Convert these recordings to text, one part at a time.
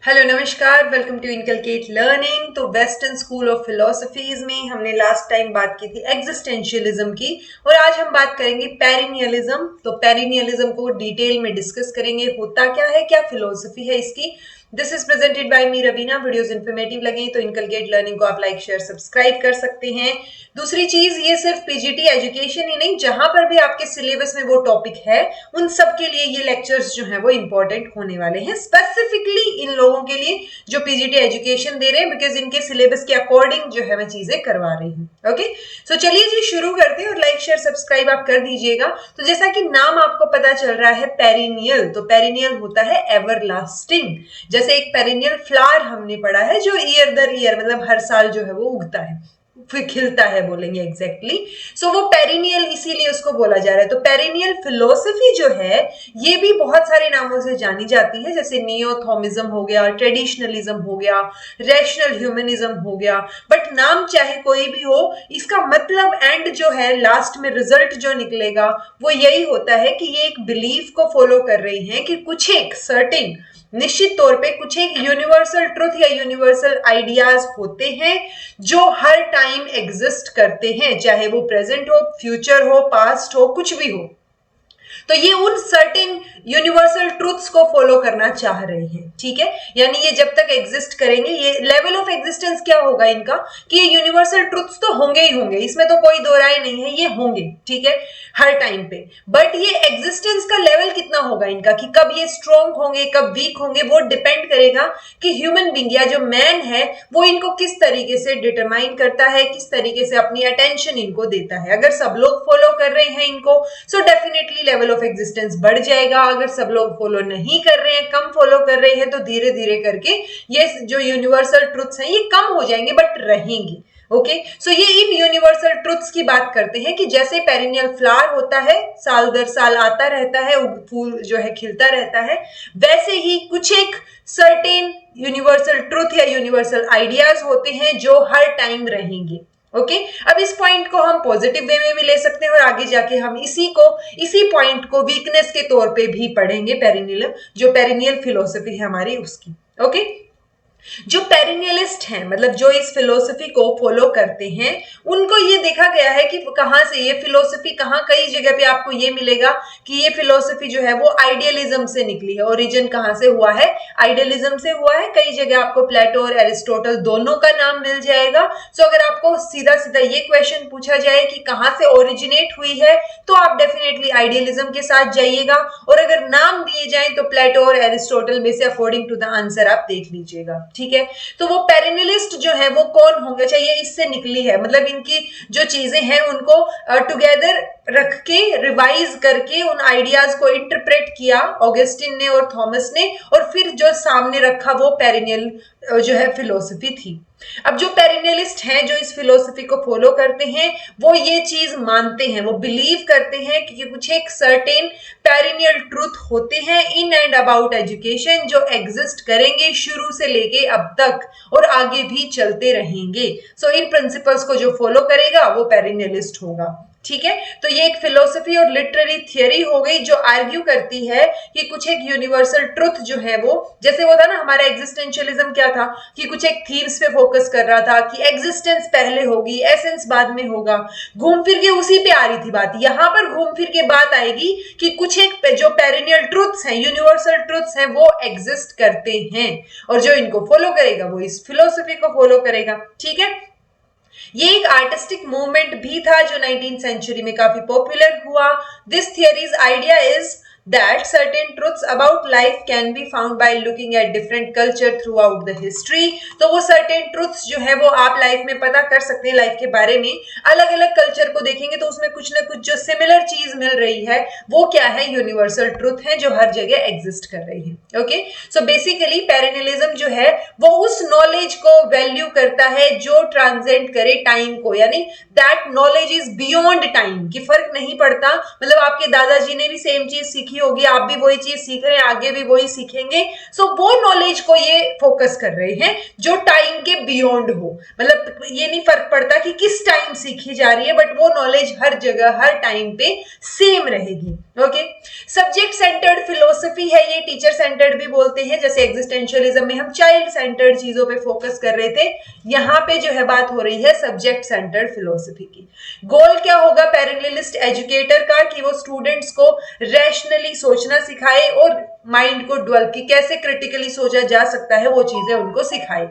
Hello नमस्कार, welcome to inculcate learning. तो western school of philosophies में हमने लास्ट टाइम बात की थी एग्जिस्टेंशियलिज्म की, और आज हम बात करेंगे पेरिनियलिज्म। तो पेरिनियलिज्म को डिटेल में डिस्कस करेंगे, होता क्या है, क्या फिलोसफी है इसकी। This is presented by me Raveena. Videos informative लगे तो इनकलकेट लर्निंग को आप लाइक शेयर सब्सक्राइब कर सकते हैं। दूसरी चीज, ये सिर्फ पीजीटी एजुकेशन ही नहीं, जहां पर भी आपके सिलेबस में वो टॉपिक है उन सब के लिए ये लेक्चर्स जो है वो इंपॉर्टेंट होने वाले हैं, स्पेसिफिकली इन लोगों के लिए जो पीजीटी एजुकेशन दे रहे हैं, बिकॉज इनके सिलेबस के अकॉर्डिंग जो है मैं चीजें करवा रही हूँ। ओके, सो चलिए जी शुरू करते हैं, और लाइक शेयर सब्सक्राइब आप कर दीजिएगा। तो जैसा कि नाम आपको पता चल रहा है पेरिनियल, तो पेरिनियल होता है एवरलास्टिंग। जैसे एक पेरिनियल फ्लावर हमने पढ़ा है जो ईयर दर ईयर मतलब हर साल जो है वो उगता है, फिर खिलता है, बोलेंगे एग्जैक्टली। सो वो पेरिनियल इसीलिए उसको बोला जा रहा है। तो पेरिनियल फिलोसफी जो है ये भी बहुत सारे नामों से जानी जाती है, जैसे नियोथॉमिज्म हो गया, ट्रेडिशनलिज्म हो गया, रैशनल ह्यूमनिज्म हो गया। बट नाम चाहे कोई भी हो, इसका मतलब एंड जो है लास्ट में रिजल्ट जो निकलेगा वो यही होता है कि ये एक बिलीफ को फॉलो कर रही है कि कुछ एक सर्टेन निश्चित तौर पे कुछ एक यूनिवर्सल ट्रुथ या यूनिवर्सल आइडियाज होते हैं जो हर टाइम एग्जिस्ट करते हैं, चाहे वो प्रेजेंट हो, फ्यूचर हो, पास्ट हो, कुछ भी हो। तो ये उन सर्टेन यूनिवर्सल ट्रूथ्स को फॉलो करना चाह रहे हैं, ठीक है। यानी ये जब तक एग्जिस्ट करेंगे, ये लेवल ऑफ एग्जिस्टेंस क्या होगा इनका कि ये यूनिवर्सल ट्रूथ्स तो होंगे ही होंगे, इसमें तो कोई दो राय नहीं है, ये होंगे, ठीक है, हर टाइम पे। बट ये एग्जिस्टेंस का लेवल कितना होगा इनका, कि कब ये स्ट्रॉन्ग होंगे कब वीक होंगे, वो डिपेंड करेगा कि ह्यूमन बींग या जो मैन है वो इनको किस तरीके से डिटरमाइन करता है, किस तरीके से अपनी अटेंशन इनको देता है। अगर सब लोग फॉलो कर रहे हैं इनको, so definitely level of existence बढ़ जाएगा। अगर सब लोग फॉलो नहीं कर रहे हैं, कम फॉलो कर रहे हैं, तो धीरे धीरे करके ये जो यूनिवर्सल ट्रुथ्स हैं ये कम हो जाएंगे, बट रहेंगी। ओके, सो ये इन यूनिवर्सल ट्रुथ्स की बात करते हैं कि जैसे पेरिनियल फ्लावर होता है, साल दर साल आता रहता है, फूल जो है खिलता रहता है, वैसे ही कुछ एक सर्टेन यूनिवर्सल ट्रुथ या यूनिवर्सल आइडियाज होते हैं जो हर टाइम रहेंगे। ओके, अब इस पॉइंट को हम पॉजिटिव वे में भी ले सकते हैं, और आगे जाके हम इसी पॉइंट को वीकनेस के तौर पे भी पढ़ेंगे, पेरिनियल जो पेरिनियल फिलोसफी है हमारी उसकी। ओके, जो पेरिनियलिस्ट हैं, मतलब जो इस फिलोसफी को फॉलो करते हैं, उनको ये देखा गया है कि कहां से ये फिलोसफी, कहां कई जगह पे आपको ये मिलेगा कि ये फिलोसफी जो है वो आइडियलिज्म से निकली है। ओरिजिन कहां से हुआ है, आइडियलिज्म से हुआ है। कई जगह आपको प्लेटो और एरिस्टोटल दोनों का नाम मिल जाएगा। सो अगर आपको सीधा सीधा ये क्वेश्चन पूछा जाए कि कहां से ओरिजिनेट हुई है, तो आप डेफिनेटली आइडियलिज्म के साथ जाइएगा, और अगर नाम दिए जाए तो प्लेटो और एरिस्टोटल में से अकॉर्डिंग टू द आंसर आप देख लीजिएगा, ठीक है। तो वो पेरिनियलिस्ट जो है वो कौन होंगे, चाहिए इससे निकली है, मतलब इनकी जो चीजें हैं उनको टुगेदर रख के, रिवाइज करके उन आइडियाज को इंटरप्रेट किया ऑगस्टिन ने और थॉमस ने, और फिर जो सामने रखा वो पेरिनियल जो है फिलोसफी थी। अब जो पेरिनियलिस्ट हैं, जो इस फिलोसफी को फॉलो करते हैं, वो ये चीज मानते हैं, वो बिलीव करते हैं कि कुछ एक सर्टेन पेरिनियल ट्रूथ होते हैं इन एंड अबाउट एजुकेशन, जो एग्जिस्ट करेंगे शुरू से लेके अब तक और आगे भी चलते रहेंगे। सो इन प्रिंसिपल्स को जो फॉलो करेगा वो पेरिनियलिस्ट होगा, ठीक है। तो ये एक फिलोसफी और लिटरेरी थियरी हो गई जो आर्ग्यू करती है कि कुछ एक यूनिवर्सल ट्रुथ जो है वो, जैसे वो था ना हमारा एग्जिस्टेंशियलिज्म क्या था कि कुछ एक थीम्स पे फोकस कर रहा था कि एग्जिस्टेंस पहले होगी, एसेंस बाद में होगा, घूम फिर के उसी पे आ रही थी बात। यहां पर घूम फिर के बात आएगी कि कुछ एक जो पेरिनियल ट्रुथ्स हैं, यूनिवर्सल ट्रुथ्स हैं, वो एग्जिस्ट करते हैं, और जो इनको फॉलो करेगा वो इस फिलोसफी को फॉलो करेगा, ठीक है। ये एक आर्टिस्टिक मूवमेंट भी था जो 19th सेंचुरी में काफी पॉपुलर हुआ। This theories idea is that certain truths about life can be found by looking at different culture throughout the history। तो वो certain truths जो है वो आप लाइफ में पता कर सकते हैं, लाइफ के बारे में अलग अलग कल्चर को देखेंगे तो उसमें कुछ ना कुछ जो सिमिलर चीज मिल रही है वो क्या है, यूनिवर्सल ट्रुथ है जो हर जगह एग्जिस्ट कर रही है। ओके, सो बेसिकली पेरिनियलिज्म जो है वो उस नॉलेज को वैल्यू करता है जो ट्रांसेंड करे टाइम को, यानी that knowledge is beyond time, की फर्क नहीं पड़ता, मतलब आपके दादाजी ने भी सेम चीज सीखी होगी, आप भी वही चीज सीख रहे हैं, आगे भी वही सीखेंगे। सो वो नॉलेज को ये फोकस कर रहे हैं जो टाइम के बियॉन्ड हो, मतलब ये नहीं फर्क पड़ता कि किस टाइम सीखी जा रही है, बट वो नॉलेज हर जगह हर टाइम पे सेम रहेगी, ओके। सब्जेक्ट सेंटर्ड फिलोसफी है ये, टीचर सेंटर्ड भी बोलते हैं। जैसे एग्जिस्टेंशियलिज्म में हम चाइल्ड सेंटर्ड चीजों पे फोकस कर रहे थे, यहाँ पे जो है बात हो रही है सब्जेक्ट सेंटर्ड फिलोसफी की। गोल क्या होगा पेरेनियलिस्ट एजुकेटर का, कि वो स्टूडेंट्स को रैशनली सोचना सिखाए और माइंड को डेवलप, की कैसे क्रिटिकली सोचा जा सकता है वो चीजें उनको सिखाए।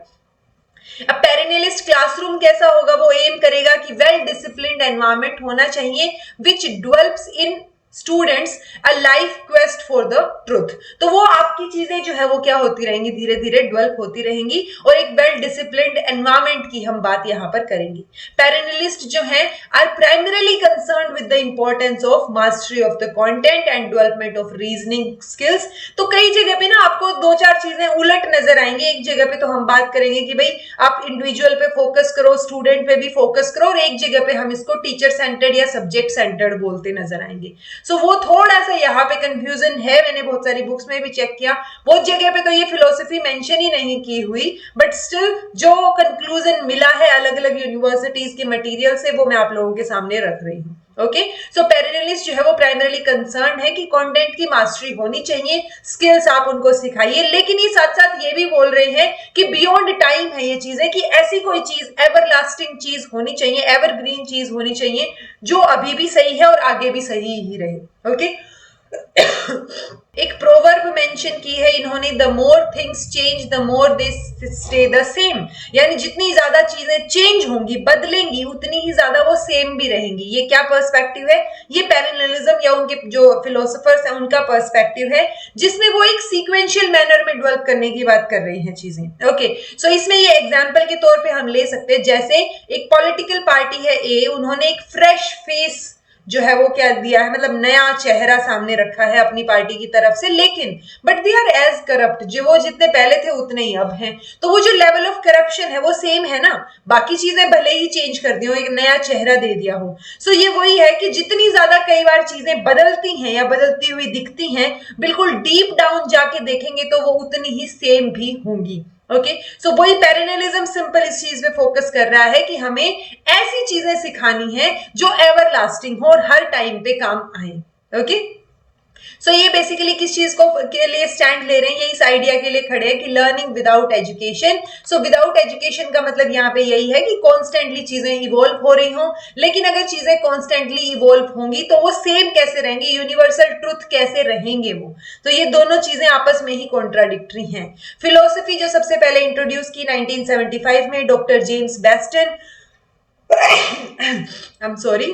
अब पेरेनियलिस्ट क्लासरूम कैसा होगा, वो एम करेगा कि वेल डिसिप्लिन्ड एनवायरमेंट होना चाहिए which develops in students a life quest for the truth. तो वो आपकी चीजें जो है वो क्या होती रहेंगी, धीरे धीरे डेवलप होती रहेंगी, और एक वेल डिसिप्लिन्ड एनवायरमेंट की हम बात यहाँ पर करेंगे। पेरेनियलिस्ट जो है are primarily concern with the importance of mastery of the content and development of reasoning skills. तो कई जगह पे ना आपको दो चार चीजें उलट नजर आएंगी। एक जगह पे तो हम बात करेंगे कि भाई आप इंडिविजुअल पे फोकस करो, स्टूडेंट पे भी फोकस करो, और एक जगह पे हम इसको टीचर सेंटर्ड या सब्जेक्ट सेंटर्ड बोलते नजर आएंगे। सो वो थोड़ा सा यहाँ पे कंफ्यूजन है, मैंने बहुत सारी बुक्स में भी चेक किया, बहुत जगह पे तो ये फिलोसफी मेंशन ही नहीं की हुई, बट स्टिल जो कंक्लूजन मिला है अलग अलग यूनिवर्सिटीज के मटेरियल से वो मैं आप लोगों के सामने रख रही हूँ। ओके, सो पेरेनियलिस्ट जो है वो प्राइमरीली कंसर्न है कि कंटेंट की मास्टरी होनी चाहिए, स्किल्स आप उनको सिखाइए, लेकिन ये साथ साथ ये भी बोल रहे हैं कि बियॉन्ड टाइम है ये चीजें, कि ऐसी कोई चीज एवरलास्टिंग चीज होनी चाहिए, एवरग्रीन चीज होनी चाहिए जो अभी भी सही है और आगे भी सही ही रहे। ओके एक प्रोवर्ब मेंशन की है इन्होंने, the more things change the more they stay the same, यानी जितनी ज्यादा चीजें चेंज होंगी, बदलेंगी, उतनी ही ज्यादा वो सेम भी रहेंगी। ये क्या पर्सपेक्टिव है, ये पेरेनियलिज्म या उनके जो फिलोसोफर्स हैं उनका पर्सपेक्टिव है, जिसमें वो एक सीक्वेंशियल मैनर में डेवलप करने की बात कर रही हैं चीजें। ओके, सो इसमें ये एग्जाम्पल के तौर पे हम ले सकते हैं, जैसे एक पॉलिटिकल पार्टी है ए, उन्होंने एक फ्रेश फेस जो है वो क्या दिया है, मतलब नया चेहरा सामने रखा है अपनी पार्टी की तरफ से, लेकिन but they are as corrupt, जो वो जितने पहले थे उतने ही अब हैं। तो वो जो लेवल ऑफ करप्शन है वो सेम है ना, बाकी चीजें भले ही चेंज कर दी हो, एक नया चेहरा दे दिया हो। सो ये वही है कि जितनी ज्यादा कई बार चीजें बदलती हैं या बदलती हुई दिखती हैं, बिल्कुल डीप डाउन जाके देखेंगे तो वो उतनी ही सेम भी होंगी। ओके, सो वही पेरेनियलिज्म सिंपल इस चीज पे फोकस कर रहा है कि हमें ऐसी चीजें सिखानी है जो एवर लास्टिंग हो और हर टाइम पे काम आए। ओके, सो ये बेसिकली किस चीज को के लिए स्टैंड ले रहे हैं, ये इस आइडिया के लिए खड़े हैं कि learning without education. So without education का मतलब यहाँ पे यही है कि कॉन्स्टेंटली चीजें इवॉल्व हो रही हों, लेकिन अगर चीजें कॉन्स्टेंटली इवॉल्व होंगी तो वो सेम कैसे रहेंगी, यूनिवर्सल ट्रुथ कैसे रहेंगे वो, तो ये दोनों चीजें आपस में ही कॉन्ट्राडिक्टरी हैं। फिलोसफी जो सबसे पहले इंट्रोड्यूस की 1975 में doctor James Beston I am sorry,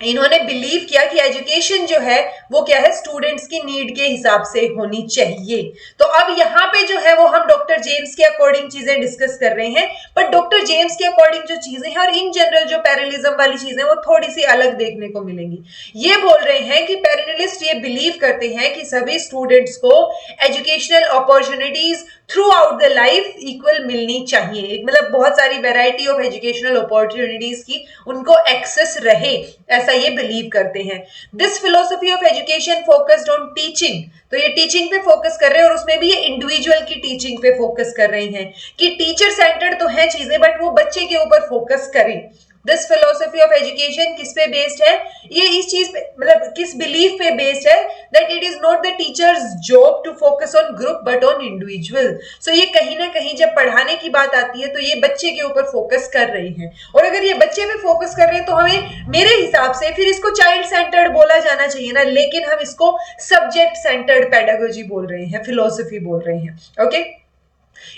इन्होंने बिलीव किया कि एजुकेशन जो है वो क्या है, स्टूडेंट्स की नीड के हिसाब से होनी चाहिए। तो अब यहाँ पे जो है वो हम डॉक्टर जेम्स के अकॉर्डिंग चीजें डिस्कस कर रहे हैं, बट डॉक्टर जेम्स के अकॉर्डिंग जो चीजें हैं और इन जनरल जो पैरेनियलिज्म वाली चीजें वो थोड़ी सी अलग देखने को मिलेंगी। ये बोल रहे हैं कि पैरेनियलिस्ट ये बिलीव करते हैं कि सभी स्टूडेंट्स को educational opportunities through out the life equal मिलनी चाहिए, मतलब बहुत सारी वेराइटी ऑफ एजुकेशनल अपॉर्चुनिटीज की उनको एक्सेस रहे, ऐसा ये बिलीव करते हैं। This philosophy of education focused on teaching, तो ये टीचिंग पे फोकस कर रहे हैं और उसमें भी ये इंडिविजुअल की टीचिंग पे फोकस कर रहे हैं कि टीचर सेंटर्ड तो है चीजें बट वो बच्चे के ऊपर फोकस करें। दिस फिलोसफी ऑफ एजुकेशन किस पे बेस्ड है, ये इस चीज पे मतलब किस बिलीफ पे बेस्ड है, that it is not the teachers job to focus on group but on individual. So ये कहीं ना कहीं जब पढ़ाने की बात आती है तो ये बच्चे के ऊपर फोकस कर रही हैं, और अगर ये बच्चे पे फोकस कर रहे हैं तो हमें मेरे हिसाब से फिर इसको चाइल्ड सेंटर्ड बोला जाना चाहिए ना, लेकिन हम इसको सब्जेक्ट सेंटर्ड पेडागोजी बोल रहे हैं, फिलोसफी बोल रहे हैं। Okay,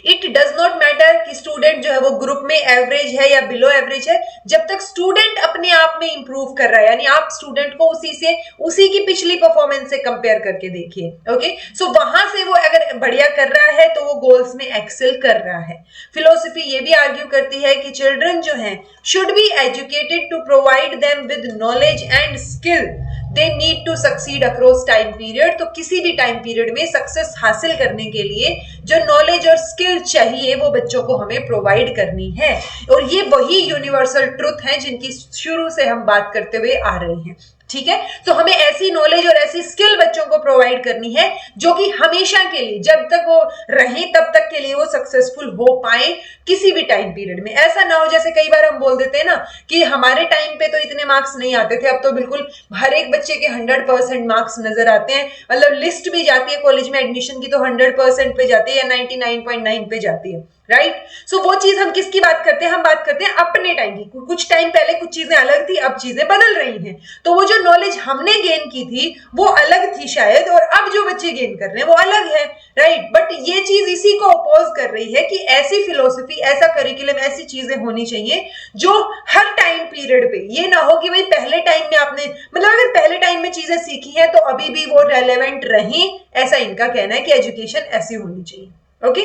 it does not matter कि स्टूडेंट जो है वो ग्रुप में एवरेज है या बिलो एवरेज है, जब तक स्टूडेंट अपने आप में इंप्रूव कर रहा है, यानी आप स्टूडेंट को उसी की पिछली परफॉर्मेंस से कंपेयर करके देखिए। ओके, सो वहां से वो अगर बढ़िया कर रहा है तो वो गोल्स में एक्सेल कर रहा है। फिलोसफी ये भी आर्ग्यू करती है कि चिल्ड्रन जो है should be educated to provide them with knowledge and skill they need to succeed across time period. तो किसी भी टाइम पीरियड में सक्सेस हासिल करने के लिए जो नॉलेज और स्किल चाहिए वो बच्चों को हमें प्रोवाइड करनी है, और ये वही यूनिवर्सल ट्रुथ है जिनकी शुरू से हम बात करते हुए आ रहे हैं। ठीक है। तो हमें ऐसी नॉलेज और ऐसी स्किल बच्चों को प्रोवाइड करनी है जो कि हमेशा के लिए, जब तक वो रहे तब तक के लिए वो सक्सेसफुल हो पाए किसी भी टाइम पीरियड में। ऐसा ना हो जैसे कई बार हम बोल देते हैं ना कि हमारे टाइम पे तो इतने मार्क्स नहीं आते थे, अब तो बिल्कुल हर एक बच्चे के 100% मार्क्स नजर आते हैं। मतलब लिस्ट भी जाती है कॉलेज में एडमिशन की तो 100% पे जाती है या 99.9 पे जाती है, राइट। सो वो चीज हम किसकी बात करते हैं, हम बात करते हैं अपने टाइम की। कुछ टाइम पहले कुछ चीजें अलग थी, अब चीजें बदल रही हैं। तो वो जो नॉलेज हमने गेन की थी वो अलग थी शायद, और अब जो बच्चे गेन कर रहे हैं वो अलग है, राइट। बट ये चीज इसी को अपोज कर रही है कि ऐसी फिलोसफी, ऐसा करिकुलम, ऐसी चीजें होनी चाहिए जो हर टाइम पीरियड पे, ये ना हो कि भाई पहले टाइम में आपने, मतलब अगर पहले टाइम में चीजें सीखी हैं तो अभी भी वो रेलेवेंट रही, ऐसा इनका कहना है कि एजुकेशन ऐसी होनी चाहिए। Okay,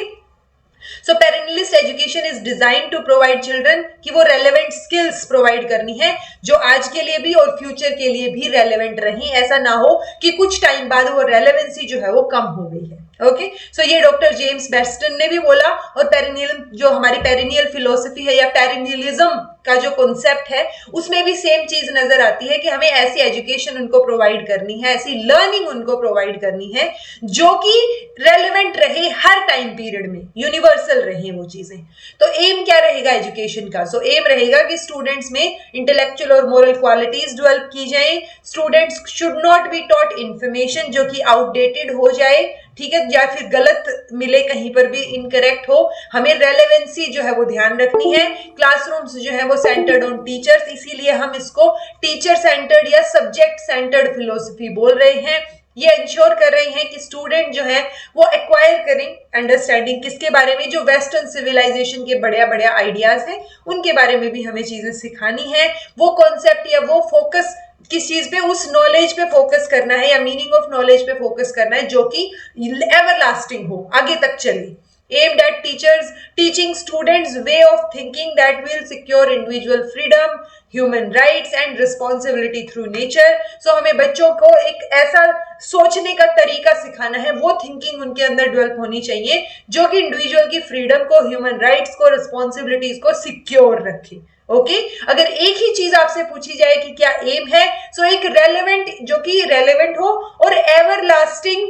so perennialist education is design to provide children, कि वो रेलेवेंट स्किल्स प्रोवाइड करनी है जो आज के लिए भी और फ्यूचर के लिए भी रेलेवेंट रही। ऐसा ना हो कि कुछ टाइम बाद वो रेलेवेंसी जो है वो कम हो गई है। ओके, सो ये डॉक्टर जेम्स बेस्टन ने भी बोला। और पेरिनियल, जो हमारी पेरिनियल फिलोसफी है या पेरिनियलिज्म का जो कॉन्सेप्ट है, उसमें भी सेम चीज नजर आती है कि हमें ऐसी एजुकेशन उनको प्रोवाइड करनी है, ऐसी लर्निंग उनको प्रोवाइड करनी है जो कि रेलेवेंट रहे हर टाइम पीरियड में, यूनिवर्सल रहे वो चीजें। तो एम क्या रहेगा एजुकेशन का? सो एम रहेगा कि स्टूडेंट्स में इंटेलेक्चुअल और मोरल क्वालिटीज डेवलप की जाए। Students should not be taught information जो कि आउटडेटेड हो जाए, ठीक है, या फिर गलत मिले, कहीं पर भी इनकरेक्ट हो। हमें रेलेवेंसी जो है वो ध्यान रखनी है। क्लासरूम्स जो है वो सेंटर्ड ऑन टीचर्स, इसीलिए हम इसको टीचर सेंटर्ड या सब्जेक्ट सेंटर्ड फिलोसफी बोल रहे हैं। ये इंश्योर कर रही हैं कि स्टूडेंट जो है वो एक्वायर करें अंडरस्टैंडिंग किसके बारे में, जो वेस्टर्न सिविलाइजेशन के बढ़िया बढ़िया आइडियाज हैं उनके बारे में भी हमें चीजें सिखानी है। वो कॉन्सेप्ट या वो फोकस किस चीज पे, उस नॉलेज पे फोकस करना है या मीनिंग ऑफ नॉलेज पे फोकस करना है जो कि एवरलास्टिंग हो, आगे तक चले। aimed at teachers teaching students way of thinking that will secure individual freedom, human rights and responsibility through nature। so हमें बच्चों को एक ऐसा सोचने का तरीका सिखाना है, वो थिंकिंग उनके अंदर डेवलप होनी चाहिए जो कि इंडिविजुअल की फ्रीडम को, ह्यूमन राइट्स को, रिस्पॉन्सिबिलिटीज को सिक्योर रखे। ओके, अगर एक ही चीज आपसे पूछी जाए कि क्या एम है, सो एक रेलेवेंट, जो कि रेलेवेंट हो और एवरलास्टिंग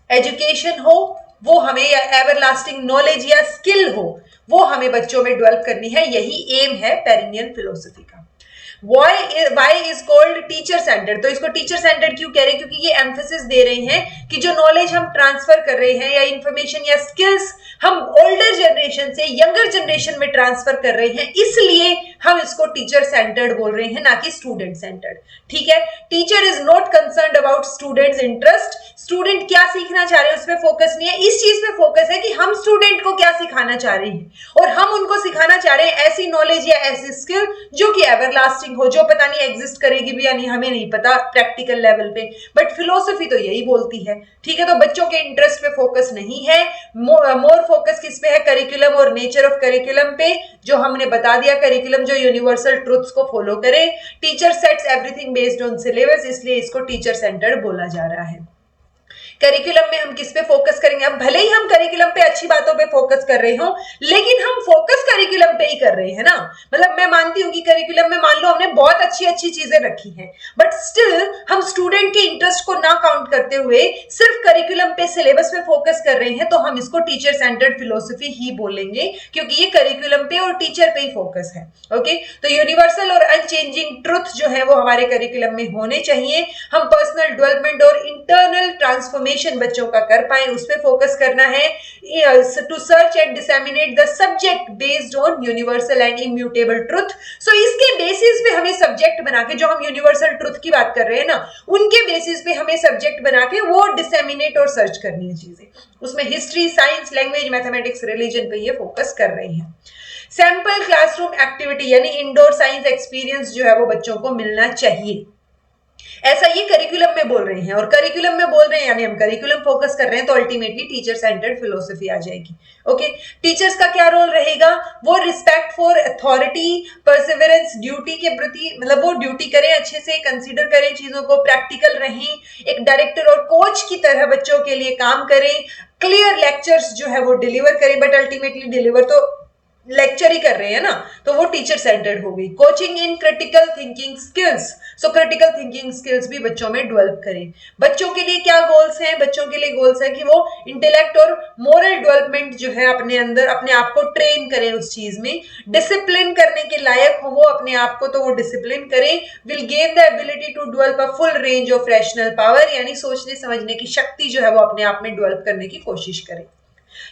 एजुकेशन हो, वो हमें, या एवरलास्टिंग नॉलेज या स्किल हो, वो हमें बच्चों में डेवलप करनी है। यही एम है पेरिनियल फिलोसफी का। Why is called teacher centred, तो इसको टीचर सेंटर्ड क्यों कह रहे हैं? क्योंकि ये एम्फेसिस दे रहे हैं कि जो नॉलेज हम ट्रांसफर कर रहे हैं या इंफॉर्मेशन या स्किल्स हम ओल्डर जनरेशन से यंगर जनरेशन में ट्रांसफर कर रहे हैं, इसलिए हम इसको टीचर सेंटर्ड बोल रहे हैं, ना कि स्टूडेंट सेंटर्ड। ठीक है, teacher is not concerned about students interest, student क्या सीखना चाह रहे हैं उस पर फोकस नहीं है, इस चीज पे फोकस है कि हम स्टूडेंट को क्या सिखाना चाह रहे हैं, और हम उनको सिखाना चाह रहे हैं ऐसी नॉलेज या ऐसी स्किल जो कि एवरलास्टिंग हो, जो पता नहीं एग्जिस्ट करेगी भी या नहीं, हमें नहीं पता प्रैक्टिकल लेवल पे, बट फिलोसफी तो यही बोलती है। ठीक है, तो बच्चों के इंटरेस्ट पे फोकस नहीं है, मोर फोकस किस पे है? करिकुलम और नेचर ऑफ करिकुलम पे, जो हमने बता दिया, करिकुलम जो यूनिवर्सल ट्रुथ्स को फॉलो करे। Teacher sets everything based on syllabus, इसलिए इसको टीचर सेंटर्ड बोला जा रहा है। करिकुलम में हम किस पे फोकस करेंगे? अब भले ही हम करिकुलम पे अच्छी बातों पे फोकस कर रहे हो, लेकिन हम फोकस करिकुलम पे ही कर रहे हैं ना। मतलब मैं मानती हूं कि करिकुलम में मान लो हमने बहुत अच्छी अच्छी चीजें रखी हैं, बट स्टिल हम स्टूडेंट के इंटरेस्ट को ना काउंट करते हुए सिर्फ करिकुलम पे, सिलेबस पे फोकस कर रहे हैं, तो हम इसको टीचर सेंटर्ड फिलोसफी ही बोलेंगे, क्योंकि ये करिकुलम पे और टीचर पे ही फोकस है। ओके, तो यूनिवर्सल और अनचेंजिंग ट्रुथ जो है वो हमारे करिकुलम में होने चाहिए। हम पर्सनल डेवलपमेंट और इंटरनल ट्रांसफॉर्मेशन बच्चों का कर पाए, उस पे फोकस करना है। To search and disseminate the subject based on universal and immutable truth. So इसके बेसिस पे हमें सब्जेक्ट बना के, जो हम यूनिवर्सल ट्रुथ की बात कर रहे हैं ना, उनके बेसिस पे हमें सब्जेक्ट बना के वो डिसेमिनेट और सर्च करनी है चीजें। उसमें history, science, language, mathematics, religion पे ये फोकस कर रहे हैं। सैंपल क्लासरूम एक्टिविटी यानी इंडोर साइंस एक्सपीरियंस जो है वो बच्चों को मिलना चाहिए, ऐसा ये करिकुलम में बोल रहे हैं। और करिकुलम में बोल रहे हैं यानी हम करिकुलम फोकस कर रहे हैं, तो अल्टीमेटली टीचर सेंटर्ड फिलोसफी आ जाएगी। ओके, टीचर्स का क्या रोल रहेगा? वो respect for authority, perseverance, duty के प्रति, मतलब वो ड्यूटी करें, अच्छे से कंसीडर करें चीजों को, प्रैक्टिकल रहें, एक डायरेक्टर और कोच की तरह बच्चों के लिए काम करें, क्लियर लेक्चर्स जो है वो डिलीवर करें, बट अल्टीमेटली डिलीवर तो लेक्चर ही कर रहे हैं ना, तो वो टीचर सेंटर्ड हो गई। Coaching in critical thinking skills, so critical thinking skills भी बच्चों में डेवलप करें। बच्चों के लिए क्या गोल्स हैं? बच्चों के लिए गोल्स है कि वो इंटेलेक्ट और मोरल डेवलपमेंट जो है अपने अंदर अपने आप को ट्रेन करें उस चीज में, डिसिप्लिन करने के लायक हो वो अपने आप को, तो वो डिसिप्लिन करें। Will gain the ability to develop a full range of rational power, यानी सोचने समझने की शक्ति जो है वो अपने आप में डेवलप करने की कोशिश करें।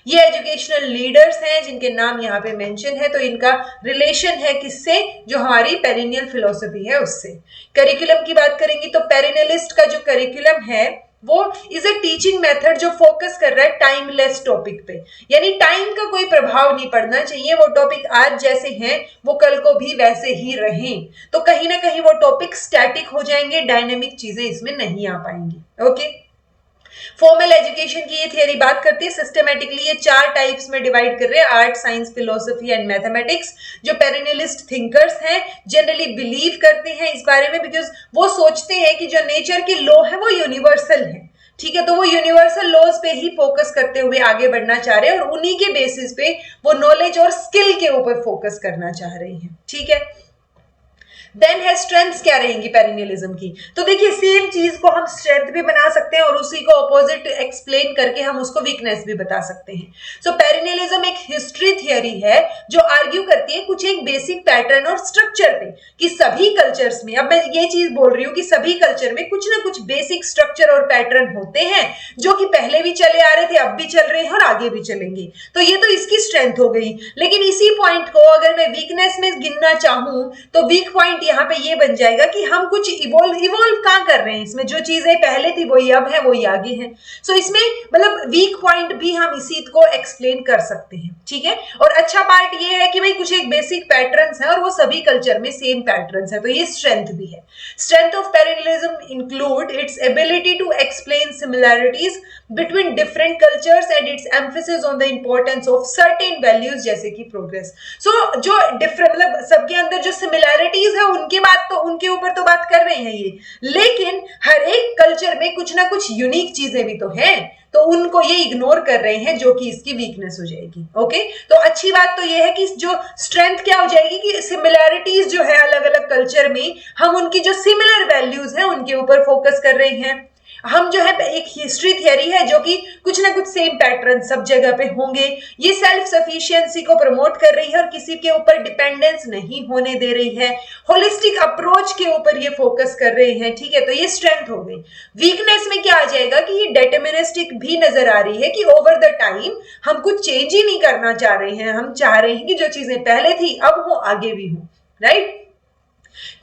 ये एजुकेशनल लीडर्स हैं जिनके नाम यहाँ पे मेंशन है, तो इनका रिलेशन है किससे? जो हमारी पेरिनियल फिलॉसफी है उससे। करिकुलम की बात करेंगे तो पेरिनियलिस्ट का जो करिकुलम है वो इज अ टीचिंग मेथड जो फोकस कर रहा है टाइमलेस टॉपिक पे, यानी टाइम का कोई प्रभाव नहीं पड़ना चाहिए। वो टॉपिक आज जैसे हैं वो कल को भी वैसे ही रहें, तो कहीं ना कहीं वो टॉपिक स्टैटिक हो जाएंगे, डायनेमिक चीजें इसमें नहीं आ पाएंगी। ओके, फॉर्मल एजुकेशन की ये थियरी बात करती है सिस्टमेटिकली, ये 4 टाइप्स में डिवाइड कर रहे हैं, art, science, philosophy and mathematics. जो पेरिनियलिस्ट थिंकर्स हैं जनरली बिलीव करते हैं इस बारे में, बिकॉज वो सोचते हैं कि जो नेचर की लॉ है वो यूनिवर्सल है, ठीक है, तो वो यूनिवर्सल लॉज पे ही फोकस करते हुए आगे बढ़ना चाह रहे हैं और उन्हीं के बेसिस पे वो नॉलेज और स्किल के ऊपर फोकस करना चाह रहे हैं, ठीक है। देन है स्ट्रेंथ्स क्या रहेंगी पेरिनियलिज्म की, तो देखिए सेम चीज को हम स्ट्रेंथ भी बना सकते हैं और उसी को ऑपोजिट एक्सप्लेन करके हम उसको वीकनेस भी बता सकते हैं। सो पेरिनियलिज्म एक हिस्ट्री थियरी है जो आर्ग्यू करती है कुछ एक बेसिक पैटर्न और स्ट्रक्चर पे, कि सभी कल्चर्स में, अब मैं ये चीज बोल रही हूँ कि सभी कल्चर में कुछ ना कुछ बेसिक स्ट्रक्चर और पैटर्न होते हैं जो कि पहले भी चले आ रहे थे, अब भी चल रहे हैं और आगे भी चलेंगे, तो ये तो इसकी स्ट्रेंथ हो गई। लेकिन इसी पॉइंट को अगर मैं वीकनेस में गिनना चाहूं तो वीक पॉइंट यहाँ पे ये बन जाएगा कि हम कुछ इवोल्व कहां कर रहे हैं, इसमें जो चीजें पहले थी वही अब है वही आगे है। सो इसमें मतलब वीक पॉइंट भी हम इसी को एक्सप्लेन कर सकते हैं, ठीक है। और अच्छा पार्ट ये है कि भाई कुछ एक बेसिक पैटर्न्स है और वो सभी कल्चर में सेम पैटर्न्स है, तो ये स्ट्रेंथ भी है। Strength of perennialism include its ability to explain similarities between different cultures and its emphasis on the importance of certain values जैसे कि प्रोग्रेस। सो जो डिफरेंट मतलब सबके अंदर जो सिमिलैरिटीज है उनके बात तो उनके ऊपर तो बात कर रहे हैं ये, लेकिन हर एक कल्चर में कुछ ना कुछ यूनिक चीजें भी तो हैं, तो उनको ये इग्नोर कर रहे हैं जो कि इसकी वीकनेस हो जाएगी। ओके, तो अच्छी बात तो ये है कि जो स्ट्रेंथ क्या हो जाएगी कि सिमिलैरिटीज जो है अलग अलग कल्चर में हम उनकी जो सिमिलर वैल्यूज है उनके ऊपर फोकस कर रहे हैं। हम जो है एक हिस्ट्री थियरी है जो कि कुछ ना कुछ सेम पैटर्न सब जगह पे होंगे। ये सेल्फ सफिशिएंसी को प्रमोट कर रही है और किसी के ऊपर डिपेंडेंस नहीं होने दे रही है, होलिस्टिक अप्रोच के ऊपर ये फोकस कर रहे हैं, ठीक है, तो ये स्ट्रेंथ हो गई। वीकनेस में क्या आ जाएगा कि ये डिटरमिनिस्टिक भी नजर आ रही है कि ओवर द टाइम हम कुछ चेंज ही नहीं करना चाह रहे हैं, हम चाह रहे हैं कि जो चीजें पहले थी अब हो आगे भी हो, राइट।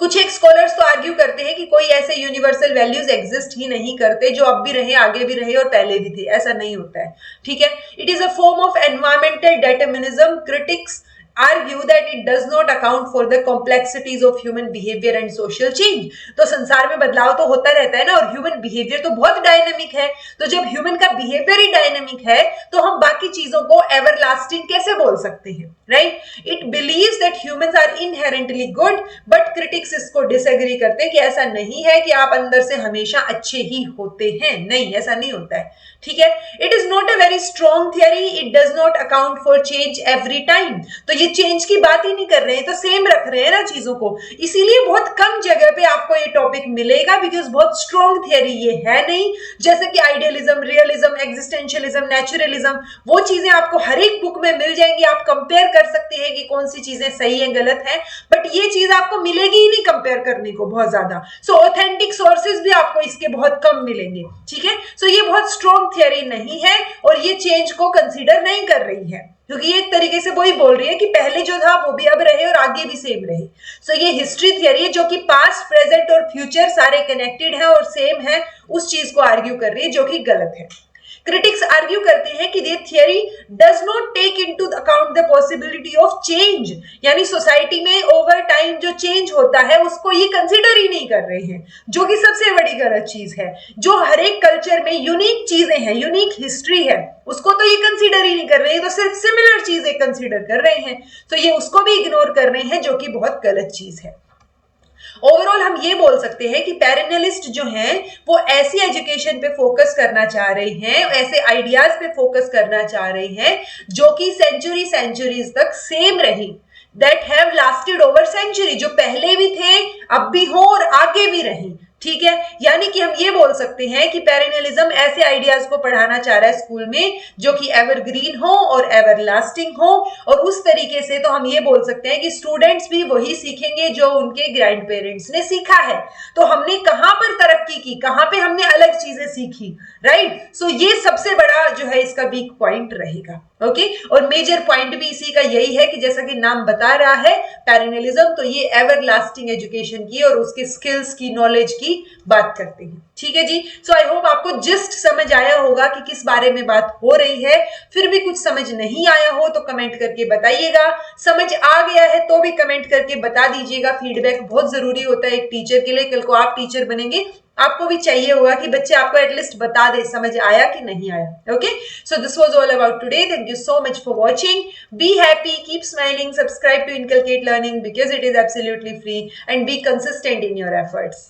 कुछ एक स्कॉलर्स तो आर्ग्यू करते हैं कि कोई ऐसे यूनिवर्सल वैल्यूज एग्जिस्ट ही नहीं करते जो अब भी रहे, आगे भी रहे और पहले भी थे, ऐसा नहीं होता है, ठीक है। It is a form of environmental determinism. Critics argue that it does not account for the complexities of human behavior and social change। तो संसार में बदलाव तो होता रहता है ना, और ह्यूमन बिहेवियर तो बहुत डायनेमिक है, तो जब ह्यूमन का बिहेवियर ही डायनेमिक है तो हम बाकी चीजों को एवरलास्टिंग कैसे बोल सकते हैं, right. It believes that humans are inherently good, but critics इसको डिसएग्री करते हैं कि ऐसा नहीं है कि आप अंदर से हमेशा अच्छे ही होते हैं, नहीं ऐसा नहीं होता है, ठीक है। It is not a very strong theory, it does not account for change every time. तो ये चेंज की बात ही नहीं कर रहे हैं, तो सेम रख रहे हैं ना चीजों को, इसीलिए बहुत कम जगह पे आपको ये टॉपिक मिलेगा, बिकॉज बहुत स्ट्रॉन्ग थियरी ये है नहीं। जैसे कि आइडियलिज्म, रियलिज्म, एग्जिस्टेंशियलिज्म, नेचुरलिज्म, वो चीजें आपको हर एक बुक में मिल जाएंगी, आप कंपेयर कर सकते हैं कि कौन सी चीजें सही है गलत है, बट ये चीज आपको मिलेगी ही नहीं कंपेयर करने को बहुत ज्यादा। सो ऑथेंटिक सोर्सेज भी आपको इसके बहुत कम मिलेंगे, ठीक है। सो ये बहुत स्ट्रॉन्ग थियरी नहीं है और ये चेंज को कंसीडर नहीं कर रही है, क्योंकि ये एक तरीके से वही बोल रही है कि पहले जो था वो भी अब रहे और आगे भी सेम रहे। सो ये हिस्ट्री थियरी है जो कि पास्ट, प्रेजेंट और फ्यूचर सारे कनेक्टेड है और सेम है, उस चीज को आर्ग्यू कर रही है जो कि गलत है। क्रिटिक्स आर्ग्यू करते हैं कि ये theory does not take into account the possibility of change, यानी सोसाइटी में ओवर टाइम जो चेंज होता है उसको ये कंसिडर ही नहीं कर रहे हैं, जो कि सबसे बड़ी गलत चीज है। जो हर एक कल्चर में यूनिक चीजें हैं, यूनिक हिस्ट्री है, उसको तो ये कंसीडर ही नहीं कर रहे हैं, तो सिर्फ सिमिलर चीजें कंसीडर कर रहे हैं, तो ये उसको भी इग्नोर कर रहे हैं, जो कि बहुत गलत चीज है। ओवरऑल हम ये बोल सकते हैं कि पेरेनियलिस्ट जो हैं वो ऐसी एजुकेशन पे फोकस करना चाह रहे हैं, ऐसे आइडियाज पे फोकस करना चाह रहे हैं जो कि सेंचुरीज तक सेम रही, that have lasted over century, जो पहले भी थे, अब भी हो और आगे भी रही। ठीक है, यानी कि हम ये बोल सकते हैं कि पेरेनियलिज्म ऐसे आइडियाज को पढ़ाना चाह रहा है स्कूल में जो कि एवरग्रीन हो और एवर लास्टिंग हो, और उस तरीके से तो हम ये बोल सकते हैं कि स्टूडेंट्स भी वही सीखेंगे जो उनके ग्रैंड पेरेंट्स ने सीखा है। तो हमने कहां पर तरक्की की, कहां पे हमने अलग चीजें सीखी, राइट? सो ये सबसे बड़ा जो है इसका वीक पॉइंट रहेगा। ओके, और मेजर पॉइंट भी इसी का यही है कि जैसा कि नाम बता रहा है पेरेनियलिज्म, तो ये एवर लास्टिंग एजुकेशन की और उसके स्किल्स की, नॉलेज की बात करते हैं। ठीक है जी, सो आई होप आपको जिस्ट समझ आया होगा कि किस बारे में बात हो रही है। फिर भी कुछ समझ नहीं आया हो तो कमेंट करके बताइएगा, समझ आ गया है तो भी कमेंट करके बता दीजिएगा। फीडबैक बहुत जरूरी होता है एक टीचर के लिए। कल को आप टीचर बनेंगे, आपको भी चाहिए होगा कि बच्चे आपको एटलीस्ट बता दे समझ आया कि नहीं आया। Okay, so this was all about today. Thank you so much for watching. Be happy, keep smiling, subscribe to Inculcate Learning because it is absolutely free, and be consistent in your efforts.